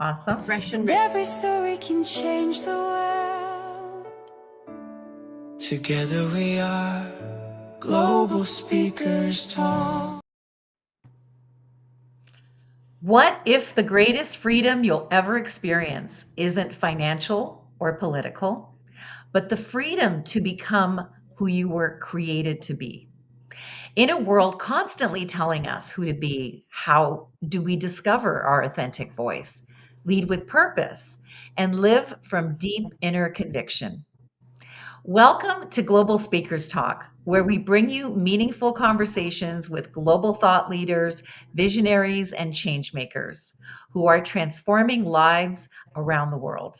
Awesome. Fresh and rich. Every story can change the world. Together we are Global Speakers Talk. What if the greatest freedom you'll ever experience isn't financial or political, but the freedom to become who you were created to be? In a world constantly telling us who to be, how do we discover our authentic voice, lead with purpose, and live from deep inner conviction? Welcome to Global Speakers Talk, where we bring you meaningful conversations with global thought leaders, visionaries, and changemakers who are transforming lives around the world.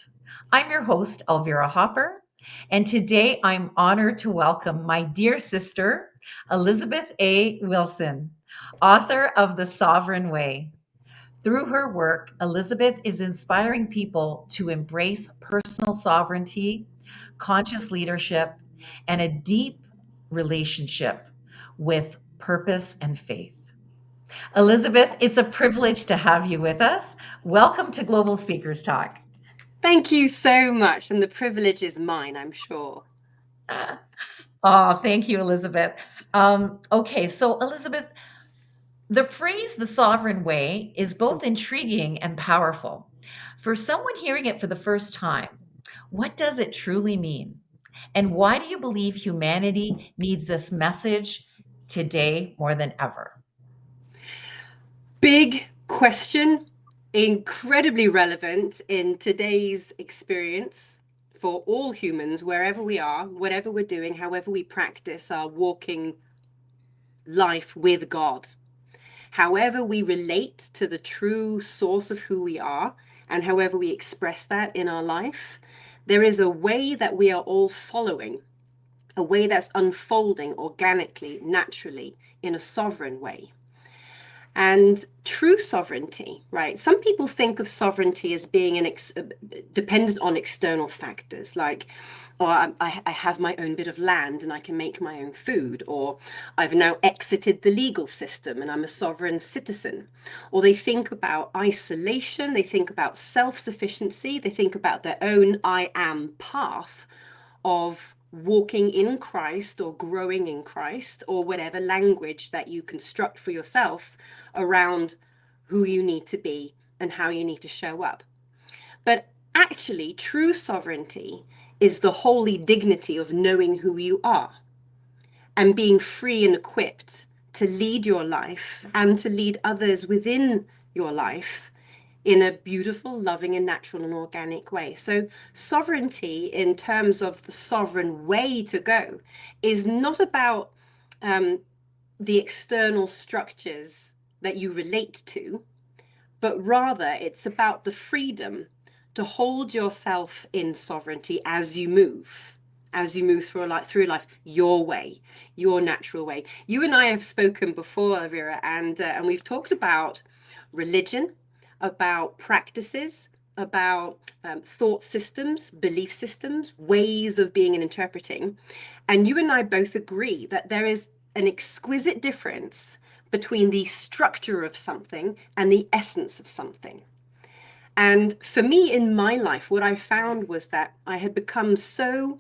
I'm your host, Elvira Hopper, and today I'm honored to welcome my dear sister, Elizabeth A. Wilson, author of The Sovereign Way. Through her work, Elizabeth is inspiring people to embrace personal sovereignty, conscious leadership, and a deep relationship with purpose and faith. Elizabeth, it's a privilege to have you with us. Welcome to Global Speakers Talk. Thank you so much. And the privilege is mine, I'm sure. Oh, thank you, Elizabeth. Okay, so Elizabeth, the phrase the sovereign way is both intriguing and powerful. For someone hearing it for the first time, what does it truly mean? And why do you believe humanity needs this message today more than ever? Big question, incredibly relevant in today's experience for all humans, wherever we are, whatever we're doing, however we practice our walking life with God. However we relate to the true source of who we are, and however we express that in our life, there is a way that we are all following, a way that's unfolding organically, naturally, in a sovereign way. And true sovereignty, right? Some people think of sovereignty as being dependent on external factors, like, I have my own bit of land and I can make my own food, or I've now exited the legal system and I'm a sovereign citizen. Or they think about isolation, they think about self-sufficiency, they think about their own I am path of walking in Christ or growing in Christ, or whatever language that you construct for yourself around who you need to be and how you need to show up. But actually, true sovereignty is the holy dignity of knowing who you are and being free and equipped to lead your life and to lead others within your life in a beautiful, loving, and natural and organic way. So sovereignty, in terms of the sovereign way to go, is not about the external structures that you relate to, but rather it's about the freedom to hold yourself in sovereignty as you move through life, your way, your natural way. You and I have spoken before, Elvira, and we've talked about religion, about practices, about thought systems, belief systems, ways of being and interpreting. And you and I both agree that there is an exquisite difference between the structure of something and the essence of something. And for me in my life, what I found was that I had become so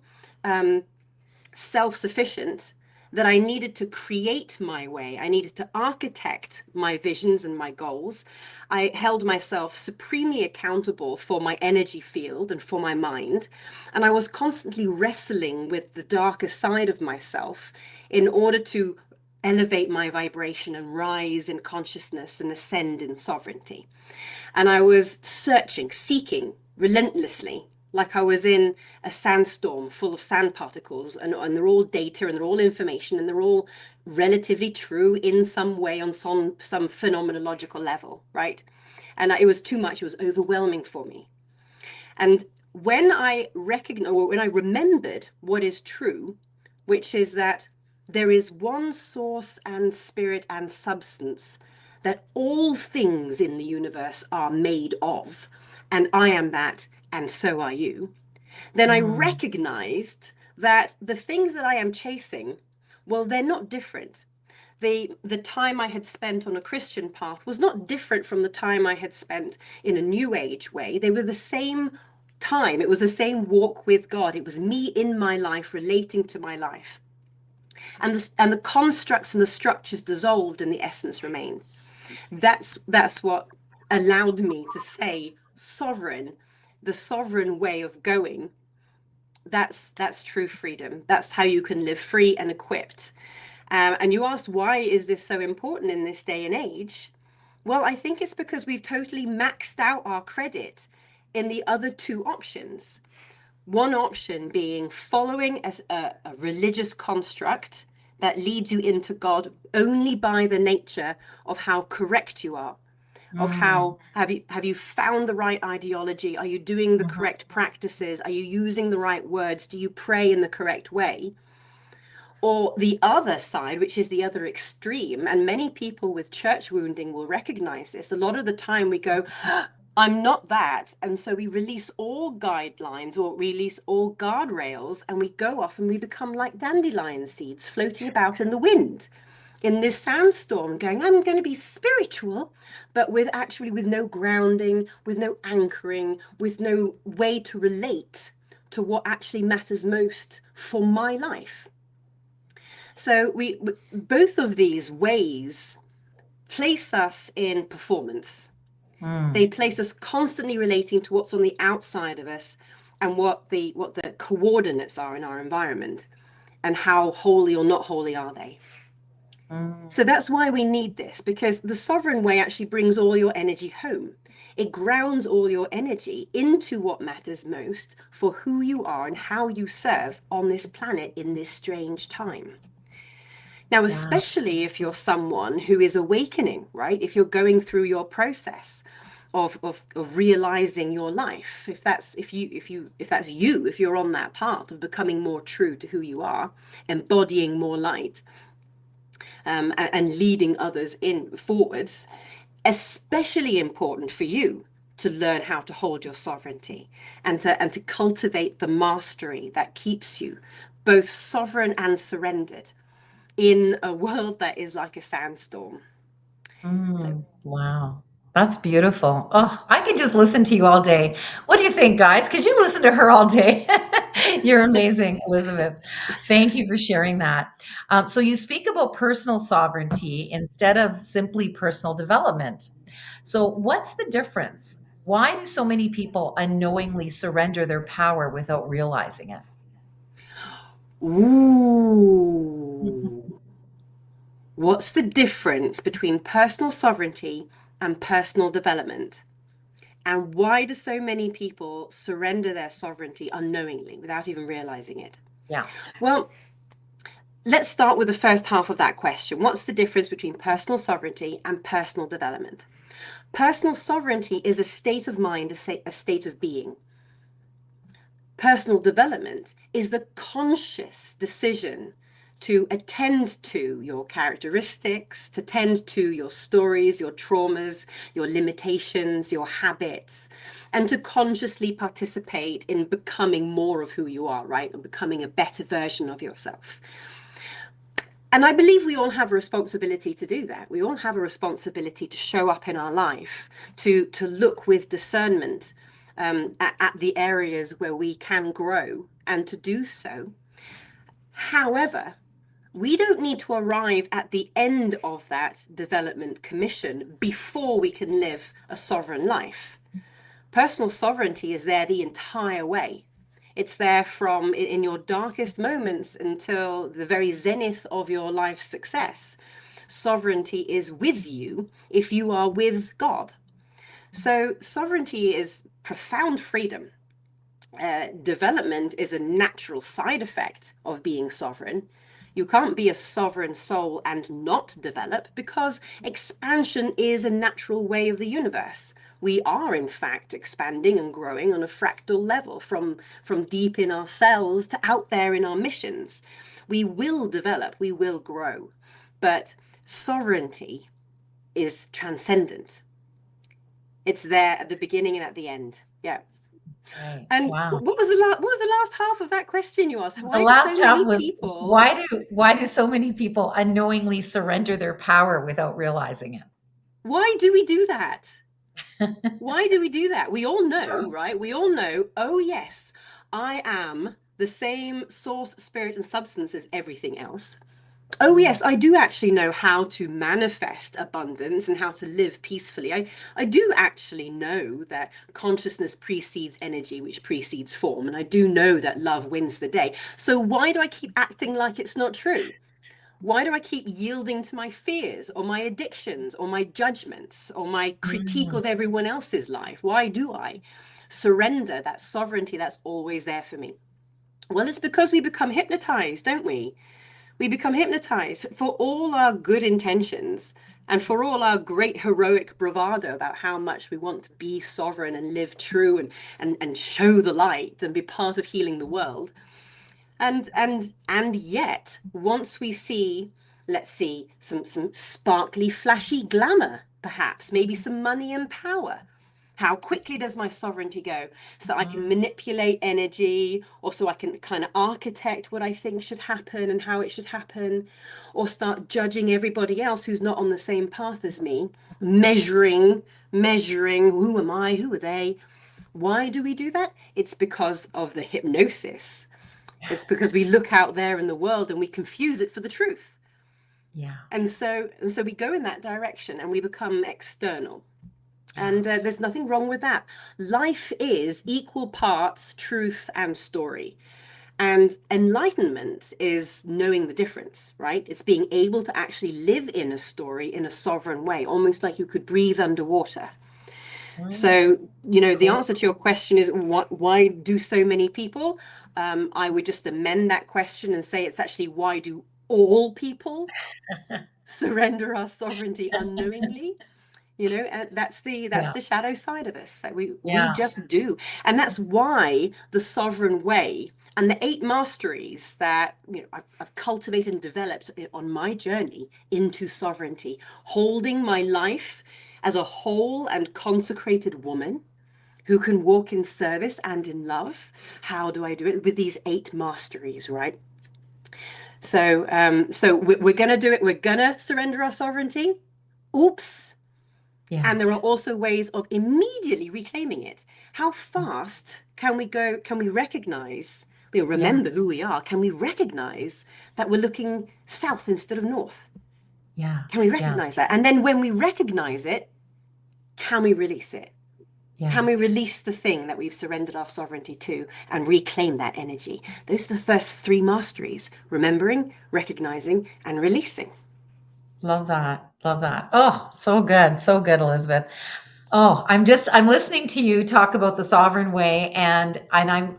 self-sufficient that I needed to create my way. I needed to architect my visions and my goals. I held myself supremely accountable for my energy field and for my mind. And I was constantly wrestling with the darker side of myself in order to elevate my vibration and rise in consciousness and ascend in sovereignty. And I was searching, seeking relentlessly, like I was in a sandstorm full of sand particles, and they're all data and they're all information and they're all relatively true in some way on some phenomenological level, right? And it was too much, it was overwhelming for me. And when I remembered what is true, which is that there is one source and spirit and substance that all things in the universe are made of, and I am that, and so are you, then I recognized that the things that I am chasing, well, they're not different. the time I had spent on a Christian path was not different from the time I had spent in a New Age way. They were the same time. It was the same walk with God. It was me in my life relating to my life. And the constructs and the structures dissolved and the essence remained. That's what allowed me to say sovereign, the sovereign way of going. That's true freedom. That's how you can live free and equipped. And you asked, why is this so important in this day and age? Well, I think it's because we've totally maxed out our credit in the other two options. One option being following a religious construct that leads you into God only by the nature of how correct you are, of how have you found the right ideology? Are you doing the correct practices? Are you using the right words? Do you pray in the correct way? Or the other side, which is the other extreme, and many people with church wounding will recognize this. A lot of the time we go, I'm not that. And so we release all guidelines or release all guardrails, and we go off and we become like dandelion seeds floating about in the wind in this sandstorm, going, I'm going to be spiritual, but with no grounding, with no anchoring, with no way to relate to what actually matters most for my life. So we both of these ways place us in performance. They place us constantly relating to what's on the outside of us and what the coordinates are in our environment and how holy or not holy are they. So that's why we need this, because the sovereign way actually brings all your energy home. It grounds all your energy into what matters most for who you are and how you serve on this planet in this strange time. Now, especially if you're someone who is awakening, right? If you're going through your process of realizing your life, if you're on that path of becoming more true to who you are, embodying more light, and leading others forwards, especially important for you to learn how to hold your sovereignty and to cultivate the mastery that keeps you both sovereign and surrendered in a world that is like a sandstorm. Wow. That's beautiful. Oh, I could just listen to you all day. What do you think, guys? Could you listen to her all day? You're amazing, Elizabeth. Thank you for sharing that. So you speak about personal sovereignty instead of simply personal development. So what's the difference? Why do so many people unknowingly surrender their power without realizing it? Ooh. What's the difference between personal sovereignty and personal development? And why do so many people surrender their sovereignty unknowingly without even realizing it? Yeah. Well, let's start with the first half of that question. What's the difference between personal sovereignty and personal development? Personal sovereignty is a state of mind, a state of being. Personal development is the conscious decision to attend to your characteristics, to tend to your stories, your traumas, your limitations, your habits, and to consciously participate in becoming more of who you are, right? And becoming a better version of yourself. And I believe we all have a responsibility to do that. We all have a responsibility to show up in our life, to look with discernment at the areas where we can grow and to do so. However, we don't need to arrive at the end of that development commission before we can live a sovereign life. Personal sovereignty is there the entire way. It's there from in your darkest moments until the very zenith of your life's success. Sovereignty is with you if you are with God. So sovereignty is profound freedom. Development is a natural side effect of being sovereign. You can't be a sovereign soul and not develop, because expansion is a natural way of the universe. We are, in fact, expanding and growing on a fractal level from deep in ourselves to out there in our missions. We will develop, we will grow, but sovereignty is transcendent. It's there at the beginning and at the end. Yeah. Right. And Wow. what was the last half of that question you asked? The Why do last so half many was people? why do so many people unknowingly surrender their power without realizing Why do we do that? Why do we do that? We all know, right? We all know, oh yes, I am the same source, spirit, and substance as everything else. Oh yes, I do actually know how to manifest abundance and how to live peacefully. I do actually know that consciousness precedes energy, which precedes form. And I do know that love wins the day. So why do I keep acting like it's not true? Why do I keep yielding to my fears or my addictions or my judgments or my critique it? of everyone else's life? Why do I surrender that sovereignty that's always there for me? Well, it's because we become hypnotized, don't we? We become hypnotized for all our good intentions and for all our great heroic bravado about how much we want to be sovereign and live true and show the light and be part of healing the world. And yet, once we see, let's see, some sparkly, flashy glamour, perhaps, maybe some money and power. How quickly does my sovereignty go so that I can manipulate energy, or so I can kind of architect what I think should happen and how it should happen, or start judging everybody else who's not on the same path as me, measuring, who am I, who are they? Why do we do that? It's because of the hypnosis. It's because we look out there in the world and we confuse it for the truth. Yeah. And so we go in that direction and we become external. And there's nothing wrong with that. Life is equal parts truth and story. And enlightenment is knowing the difference, right? It's being able to actually live in a story in a sovereign way, almost like you could breathe underwater. So, the answer to your question is why do so many people? I would just amend that question and say it's actually why do all people surrender our sovereignty unknowingly? That's the shadow side of us that we just do. And that's why the sovereign way and the 8 masteries that I've cultivated and developed on my journey into sovereignty, holding my life as a whole and consecrated woman who can walk in service and in love. How do I do it? With these 8 masteries, right? So we're gonna do it. We're gonna surrender our sovereignty. Oops. Yeah. And there are also ways of immediately reclaiming it. How fast can we go? Can we recognize, remember who we are? Can we recognize that we're looking south instead of north? Yeah. Can we recognize that? And then when we recognize it, can we release it? Yeah. Can we release the thing that we've surrendered our sovereignty to and reclaim that energy? Those are the first 3 masteries: remembering, recognizing, and releasing. Love that. Love that. Oh, so good. So good, Elizabeth. Oh, I'm listening to you talk about the sovereign way, and I'm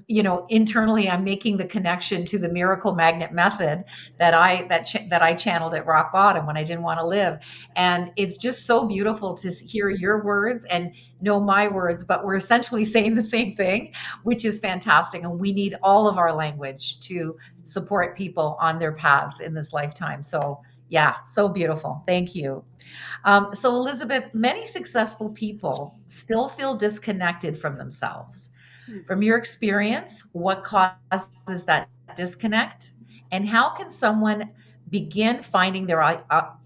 internally I'm making the connection to the miracle magnet method that I channeled at rock bottom when I didn't want to live. And it's just so beautiful to hear your words and know my words, but we're essentially saying the same thing, which is fantastic. And we need all of our language to support people on their paths in this lifetime. So yeah, so beautiful. Thank you. So, Elizabeth, many successful people still feel disconnected from themselves. From your experience, what causes that disconnect? And how can someone begin finding their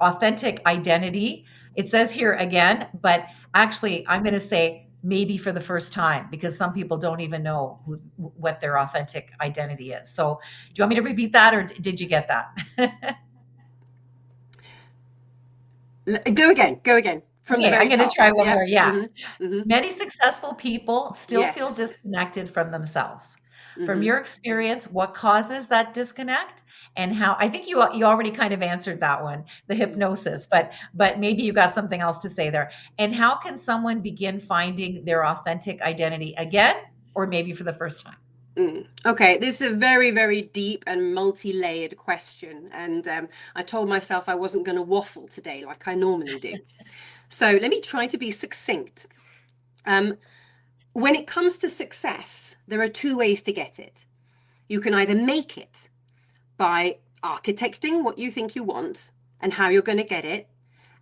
authentic identity? It says here again, but actually, I'm going to say maybe for the first time, because some people don't even know what their authentic identity is. So, do you want me to repeat that, or did you get that? Go again. From the Okay, I'm very going to top. try one Yeah. more. Yeah. Mm-hmm. Many successful people still feel Yes. disconnected from themselves. From Mm-hmm. your experience, what causes that disconnect, and how? I think you already kind of answered that one, the hypnosis, but maybe you got something else to say there. And how can someone begin finding their authentic identity again, or maybe for the first time? Okay, this is a very, very deep and multi-layered question. And I told myself I wasn't going to waffle today like I normally do. So let me try to be succinct. When it comes to success, there are 2 ways to get it. You can either make it by architecting what you think you want and how you're going to get it,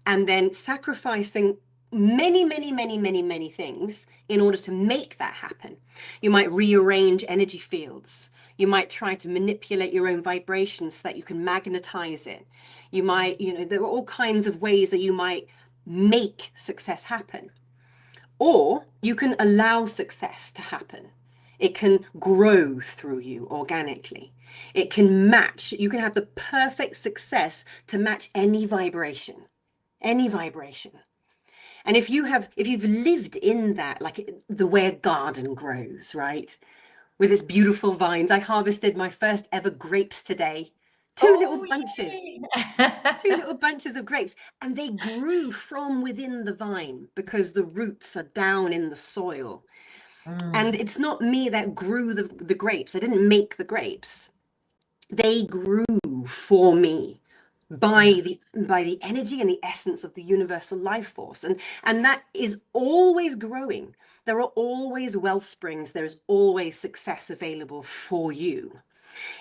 and then sacrificing many things in order to make that happen. You might rearrange energy fields. You might try to manipulate your own vibrations so that you can magnetize it. You might, there are all kinds of ways that you might make success happen. Or you can allow success to happen. It can grow through you organically. It can match. You can have the perfect success to match any vibration. Any vibration. And if you've lived in that, like the way a garden grows, right? With its beautiful vines. I harvested my first ever grapes today. Two little bunches of grapes. And they grew from within the vine because the roots are down in the soil. And it's not me that grew the grapes. I didn't make the grapes. They grew for me by the energy and the essence of the universal life force. And that is always growing. There are always well springs. There is always success available for you.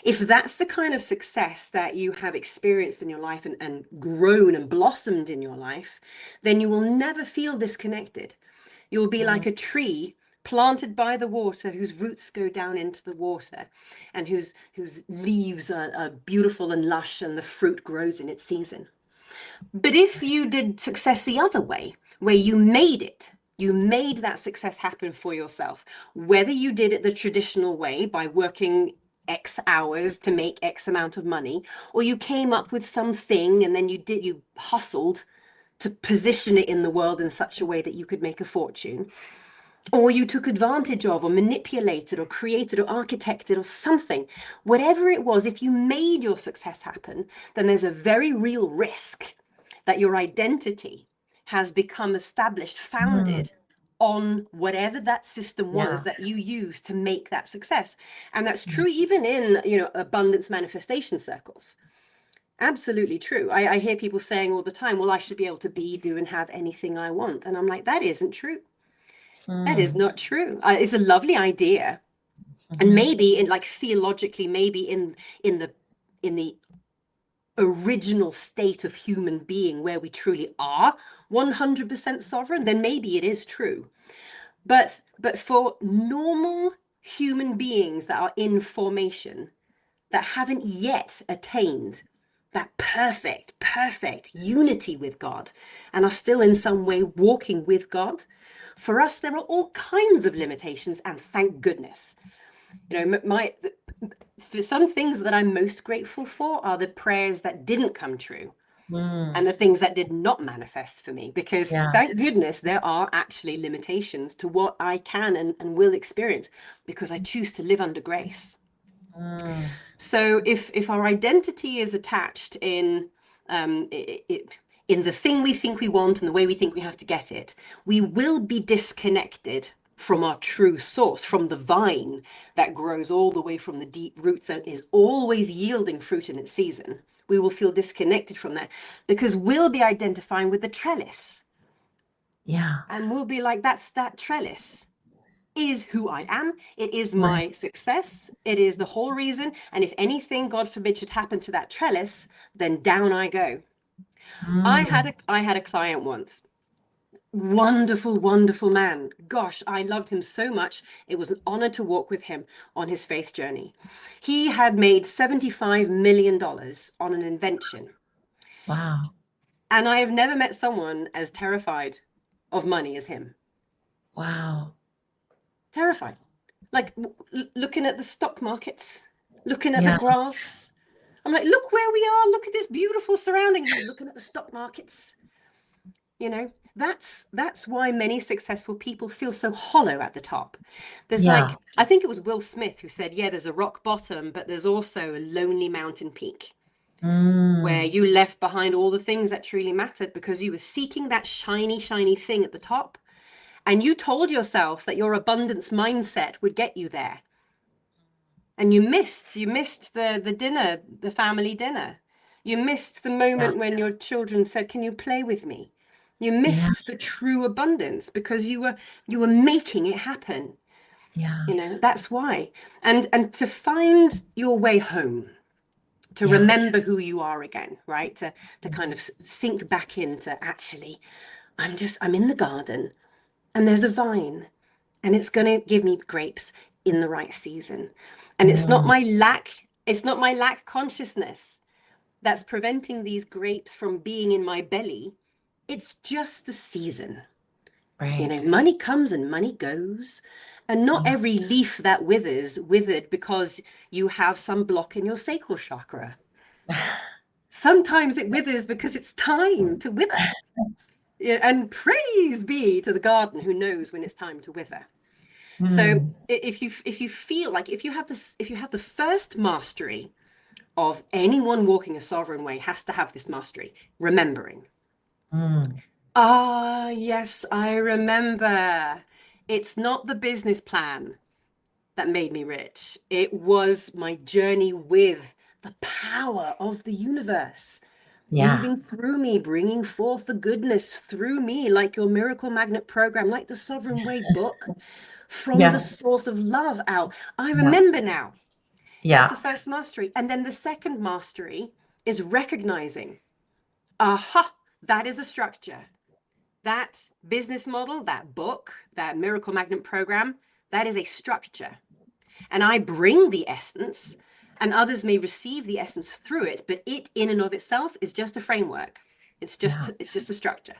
If that's the kind of success that you have experienced in your life and grown and blossomed in your life, then you will never feel disconnected. You'll be like a tree planted by the water, whose roots go down into the water, and whose leaves are beautiful and lush, and the fruit grows in its season. But if you did success the other way, where you made that success happen for yourself, whether you did it the traditional way by working X hours to make X amount of money, or you came up with something and then you hustled to position it in the world in such a way that you could make a fortune, or you took advantage of or manipulated or created or architected or something, whatever it was, if you made your success happen, then there's a very real risk that your identity has become established, founded on whatever that system was that you used to make that success. And that's true even in, abundance manifestation circles. Absolutely true. I hear people saying all the time, well, I should be able to be, do, and have anything I want. And I'm like, that isn't true. That is not true. It's a lovely idea. And maybe in theologically, maybe in the original state of human being where we truly are 100% sovereign, then maybe it is true. But for normal human beings that are in formation, that haven't yet attained that perfect unity with God and are still in some way walking with God, for us, there are all kinds of limitations, and thank goodness. Some things that I'm most grateful for are the prayers that didn't come true and the things that did not manifest for me, because thank goodness there are actually limitations to what I can and will experience, because I choose to live under grace. So if our identity is attached in the thing we think we want and the way we think we have to get it, we will be disconnected from our true source, from the vine that grows all the way from the deep roots and is always yielding fruit in its season. We will feel disconnected from that because we'll be identifying with the trellis. Yeah. And we'll be like, that trellis is who I am. It is my success. It is the whole reason. And if anything, God forbid, should happen to that trellis, then down I go. I had a client once. Wonderful man. Gosh, I loved him so much. It was an honor to walk with him on his faith journey. He had made $75 million on an invention. Wow. And I have never met someone as terrified of money as him. Wow. Terrified. Like looking at the stock markets, looking at the graphs. I'm like, look where we are. Look at this beautiful surrounding. He's looking at the stock markets. That's why many successful people feel so hollow at the top. There's I think it was Will Smith who said, there's a rock bottom, but there's also a lonely mountain peak where you left behind all the things that truly mattered because you were seeking that shiny thing at the top. And you told yourself that your abundance mindset would get you there. And you missed the dinner, the family dinner. You missed the moment when your children said, can you play with me? You missed the true abundance because you were making it happen. Yeah. That's why. And to find your way home, to remember who you are again, right? To kind of sink back into actually, I'm in the garden and there's a vine and it's going to give me grapes in the right season. And Mm, it's not my lack consciousness that's preventing these grapes from being in my belly. It's just the season. right. Money comes and money goes. And not Yeah. every leaf that withered because you have some block in your sacral chakra. Sometimes it withers because it's time to wither. Yeah, and praise be to the garden who knows when it's time to wither. So Mm, if you feel like if you have the first mastery of anyone walking a sovereign way has to have this mastery, remembering. mm, Ah, yes, I remember. It's not the business plan that made me rich. It was my journey with the power of the universe yeah. moving through me, bringing forth the goodness through me, like your Miracle Magnet program, like the Sovereign Way book, from the Yeah. source of love out. I Yeah. remember now. That's the Yeah. first mastery. And then the second mastery is recognizing, aha, that is a structure. That business model, that book, that Miracle Magnet program, that is a structure. And I bring the essence, and others may receive the essence through it, but it in and of itself is just a framework. Yeah. It's just a structure.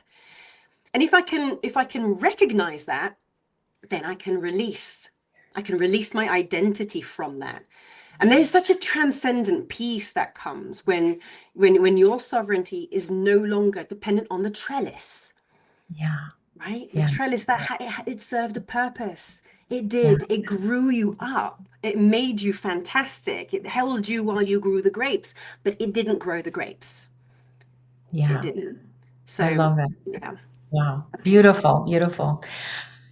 And if I can recognize that, then I can release. I can release my identity from that. And there's such a transcendent peace that comes when your sovereignty is no longer dependent on the trellis, Yeah. right? The Yeah. trellis that it served a purpose. It Yeah. did. It grew you up. It made you fantastic. It held you while you grew the grapes, but it didn't grow the grapes. It Yeah. didn't. I So, love it. yeah. Wow. Beautiful. Beautiful.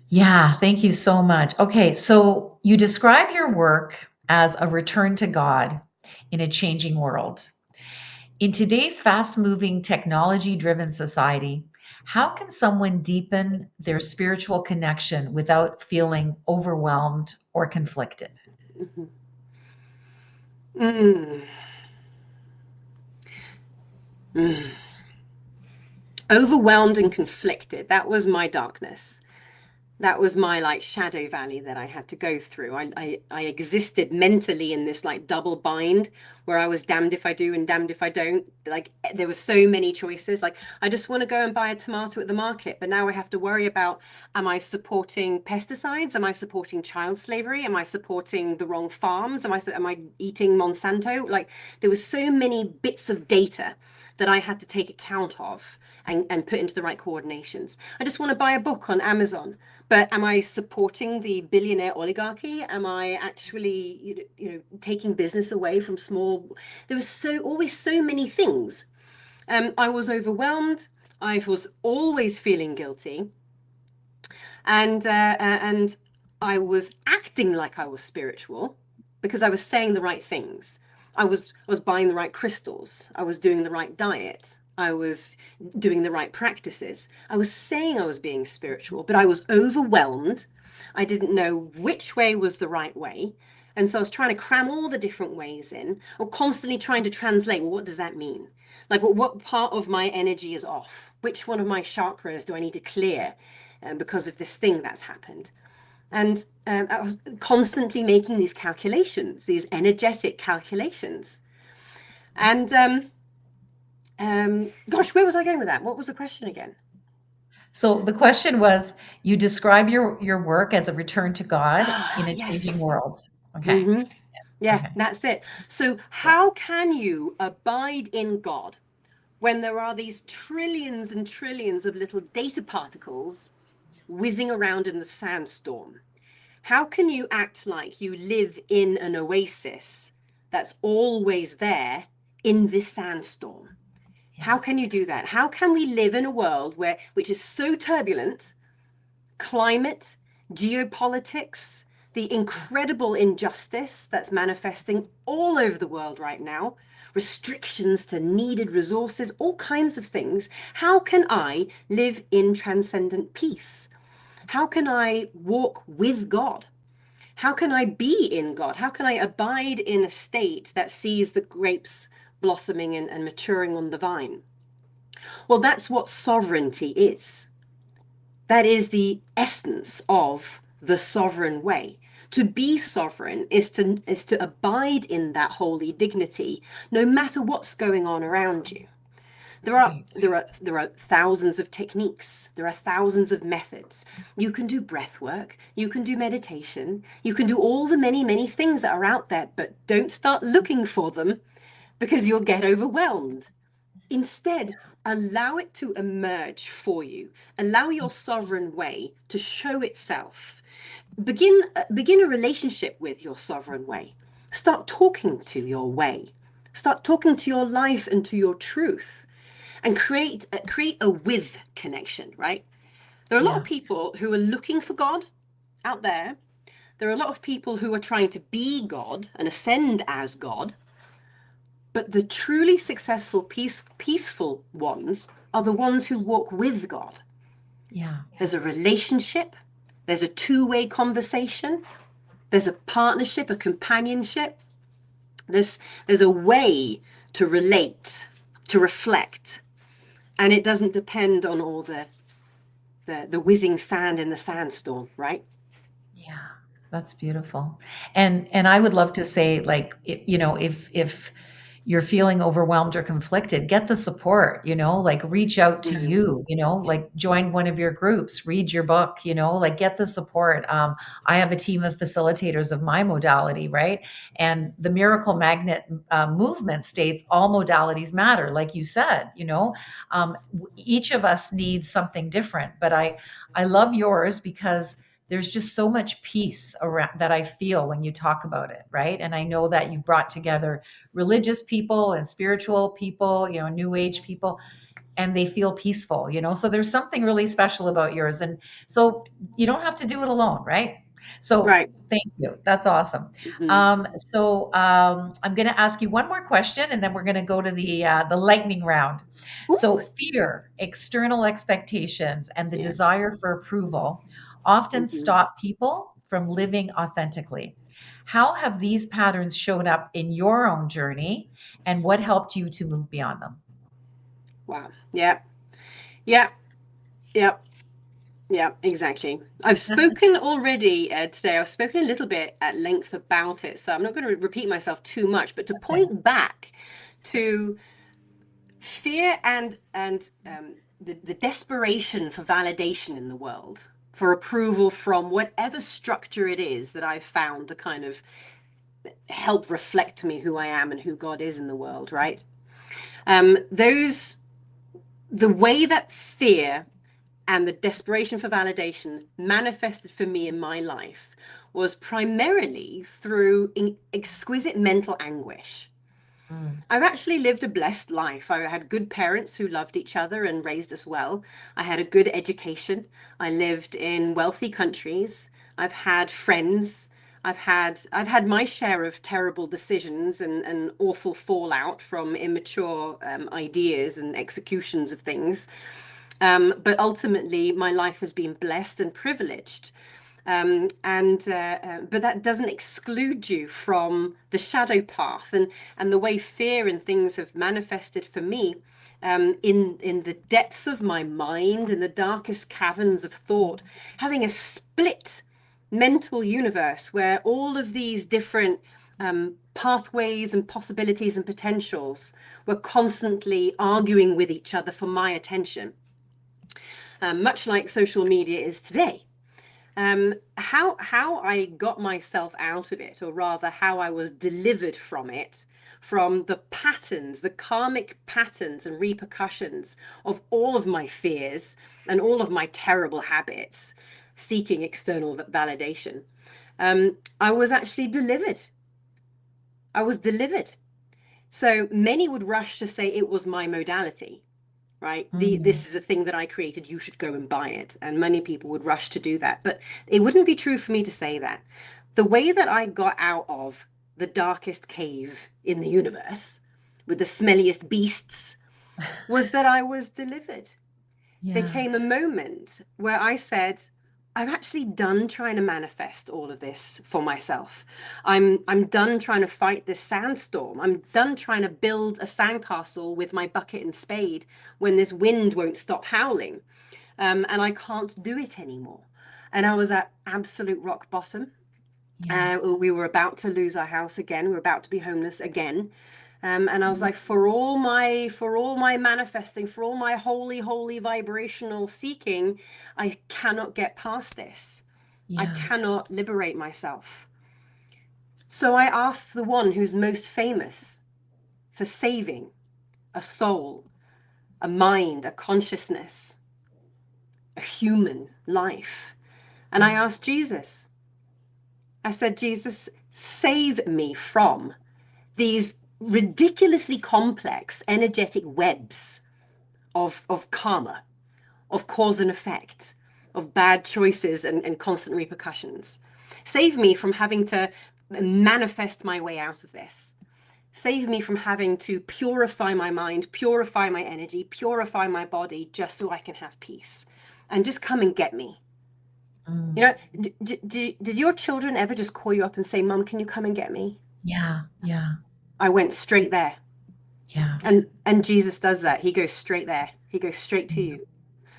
Yeah. Thank you so much. Okay. So you describe your work as a return to God in a changing world. In today's fast moving, technology driven society, how can someone deepen their spiritual connection without feeling overwhelmed or conflicted? Mhm. Mm. Mm. Overwhelmed and conflicted. That was my darkness. That was my like shadow valley that I had to go through. I existed mentally in this like double bind where I was damned if I do and damned if I don't. Like there were so many choices. Like I just want to go and buy a tomato at the market, but now I have to worry about, am I supporting pesticides? Am I supporting child slavery? Am I supporting the wrong farms? Am I eating Monsanto? Like there were so many bits of data that I had to take account of and put into the right coordinations. I just want to buy a book on Amazon, but am I supporting the billionaire oligarchy? Am I actually, taking business away from small? There was always so many things. I was overwhelmed. I was always feeling guilty, and I was acting like I was spiritual because I was saying the right things. I was buying the right crystals. I was doing the right diet. I was doing the right practices. I was saying I was being spiritual, but I was overwhelmed. I didn't know which way was the right way. And so I was trying to cram all the different ways in, or constantly trying to translate, well, what does that mean? Like, what part of my energy is off? Which one of my chakras do I need to clear because of this thing that's happened? And I was constantly making these calculations, these energetic calculations. And gosh, where was I going with that? What was the question again? So the question was, you describe your work as a return to God in Ah, a changing yes. world. Okay. Hmm. Yeah, Okay. that's it. So, Yeah. how can you abide in God when there are these trillions and trillions of little data particles whizzing around in the sandstorm? How can you act like you live in an oasis that's always there in this sandstorm? How Yeah. can you do that? How can we live in a world which is so turbulent, climate, geopolitics, the incredible injustice that's manifesting all over the world right now, restrictions to needed resources, all kinds of things. How can I live in transcendent peace? How can I walk with God? How can I be in God? How can I abide in a state that sees the grapes blossoming and maturing on the vine? Well, that's what sovereignty is. That is the essence of the sovereign way. To be sovereign is to abide in that holy dignity, no matter what's going on around you. There are thousands of techniques. There are thousands of methods. You can do breath work. You can do meditation. You can do all the many, many things that are out there, but don't start looking for them because you'll get overwhelmed. Instead, allow it to emerge for you. Allow your sovereign way to show itself. Begin a relationship with your sovereign way. Start talking to your way. Start talking to your life and to your truth, and create a with connection, right? There are a lot of people who are looking for God out there. There are a lot of people who are trying to be God and ascend as God. But the truly successful, peaceful ones are the ones who walk with God. Yeah. There's a relationship. There's a two-way conversation. There's a partnership, a companionship. There's a way to relate, to reflect. And it doesn't depend on all the whizzing sand in the sandstorm, right? Yeah, that's beautiful. And I would love to say, like, if you're feeling overwhelmed or conflicted, get the support, like reach out to you, like join one of your groups, read your book, like get the support. I have a team of facilitators of my modality, right? And the Miracle Magnet movement states all modalities matter, like you said, each of us needs something different, but I love yours because there's just so much peace around that I feel when you talk about it, right? And I know that you've brought together religious people and spiritual people, new age people, and they feel peaceful, so there's something really special about yours. And so you don't have to do it alone, right? So Right. thank you. That's awesome. Mm-hmm. I'm going to ask you one more question, and then we're going to go to the lightning round. Ooh. So fear, external expectations, and the Yeah. desire for approval often Mm-hmm. stop people from living authentically. How have these patterns shown up in your own journey, and what helped you to move beyond them? Wow. Yeah. Yeah. Yeah. Yeah, exactly. I've spoken already today. I've spoken a little bit at length about it, so I'm not going to repeat myself too much, but to point back to fear and the desperation for validation in the world, for approval from whatever structure it is that I've found to kind of help reflect me who I am and who God is in the world, right? The way that fear and the desperation for validation manifested for me in my life was primarily through exquisite mental anguish. I've actually lived a blessed life. I had good parents who loved each other and raised us well. I had a good education. I lived in wealthy countries. I've had friends. I've had my share of terrible decisions and awful fallout from immature ideas and executions of things. But ultimately, my life has been blessed and privileged. But that doesn't exclude you from the shadow path and the way fear and things have manifested for me in the depths of my mind, in the darkest caverns of thought, having a split mental universe where all of these different pathways and possibilities and potentials were constantly arguing with each other for my attention. Much like social media is today. How I got myself out of it, or rather how I was delivered from it, from the patterns, the karmic patterns and repercussions of all of my fears and all of my terrible habits, seeking external validation. I was actually delivered. I was delivered. So many would rush to say it was my modality. Right? This is a thing that I created. You should go and buy it. And many people would rush to do that. But it wouldn't be true for me to say that. The way that I got out of the darkest cave in the universe with the smelliest beasts was that I was delivered. Yeah. There came a moment where I said, I'm actually done trying to manifest all of this for myself. I'm done trying to fight this sandstorm. I'm done trying to build a sandcastle with my bucket and spade when this wind won't stop howling. and I can't do it anymore. And I was at absolute rock bottom. Yeah. We were about to lose our house again. We were about to be homeless again. And I was like, for all my manifesting, for all my holy vibrational seeking, I cannot get past this. I Yeah. cannot liberate myself. So I asked the one who's most famous for saving a soul, a mind, a consciousness, a human life. And I asked Jesus. I said, Jesus, save me from these ridiculously complex energetic webs of karma, of cause and effect, of bad choices and constant repercussions. Save me from having to manifest my way out of this. Save me from having to purify my mind, purify my energy, purify my body just so I can have peace. And just come and get me. Mm. You know, did your children ever just call you up and say, Mom, can you come and get me? Yeah. Yeah. I went straight there. Yeah. And Jesus does that. He goes straight there. He goes straight to you.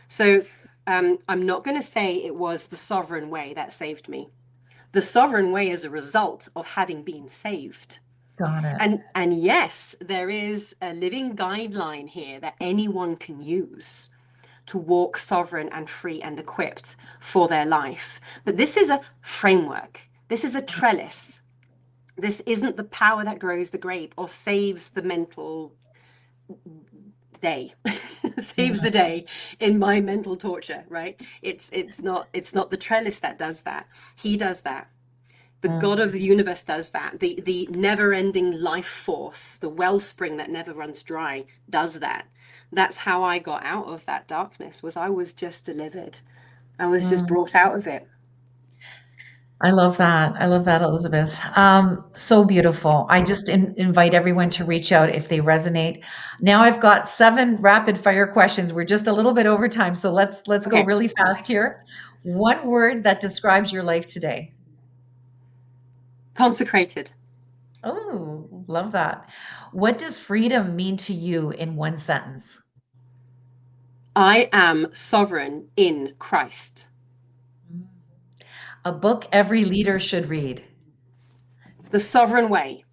So I'm not going to say it was the sovereign way that saved me. The sovereign way is a result of having been saved. Got it. And yes, there is a living guideline here that anyone can use to walk sovereign and free and equipped for their life. But this is a framework. This is a trellis. This isn't the power that grows the grape or saves the mental day, saves the day in my mental torture, right? It's not the trellis that does that. He does that. The God of the universe does that. The never-ending life force, the wellspring that never runs dry, does that. That's how I got out of that darkness. I was just delivered. I was just brought out of it. I love that. I love that, Elizabeth. So beautiful. I just invite everyone to reach out if they resonate. Now I've got 7 rapid fire questions. We're just a little bit over time, so let's go Okay. really fast here. One word that describes your life today. Consecrated. Oh, love that. What does freedom mean to you in one sentence? I am sovereign in Christ. A book every leader should read. The Sovereign Way.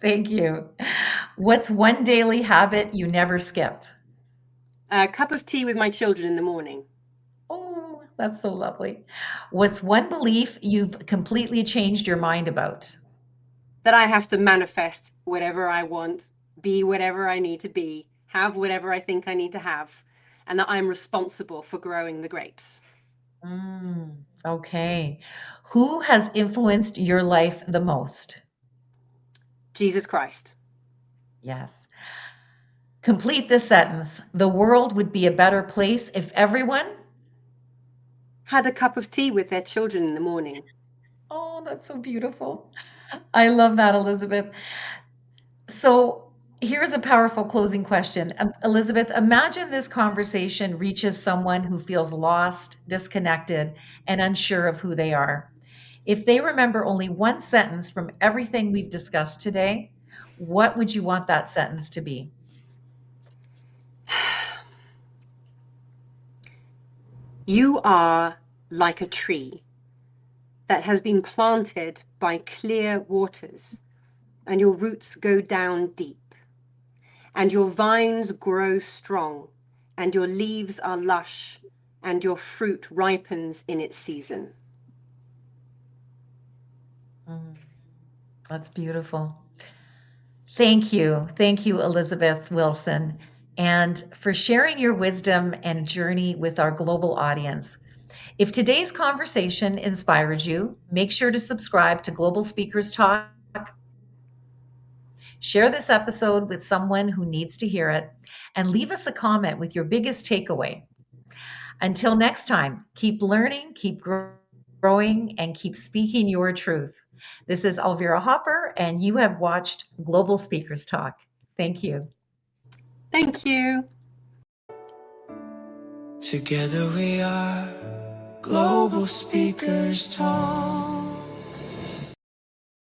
Thank you. What's one daily habit you never skip? A cup of tea with my children in the morning. Oh, that's so lovely. What's one belief you've completely changed your mind about? That I have to manifest whatever I want, be whatever I need to be, have whatever I think I need to have, and that I'm responsible for growing the grapes. Okay. Who has influenced your life the most? Jesus Christ. Yes. Complete this sentence. The world would be a better place if everyone. Had a cup of tea with their children in the morning. Oh, that's so beautiful. I love that, Elizabeth. So here's a powerful closing question. Elizabeth, imagine this conversation reaches someone who feels lost, disconnected, and unsure of who they are. If they remember only one sentence from everything we've discussed today, what would you want that sentence to be? You are like a tree that has been planted by clear waters, and your roots go down deep, and your vines grow strong, and your leaves are lush, and your fruit ripens in its season. That's beautiful. Thank you. Thank you, Elizabeth Wilson, and for sharing your wisdom and journey with our global audience. If today's conversation inspired you, make sure to subscribe to Global Speakers Talk. Share this episode with someone who needs to hear it, and leave us a comment with your biggest takeaway. Until next time, keep learning, keep growing, and keep speaking your truth. This is Elvira Hopper, and you have watched Global Speakers Talk. Thank you. Thank you. Together we are Global Speakers Talk.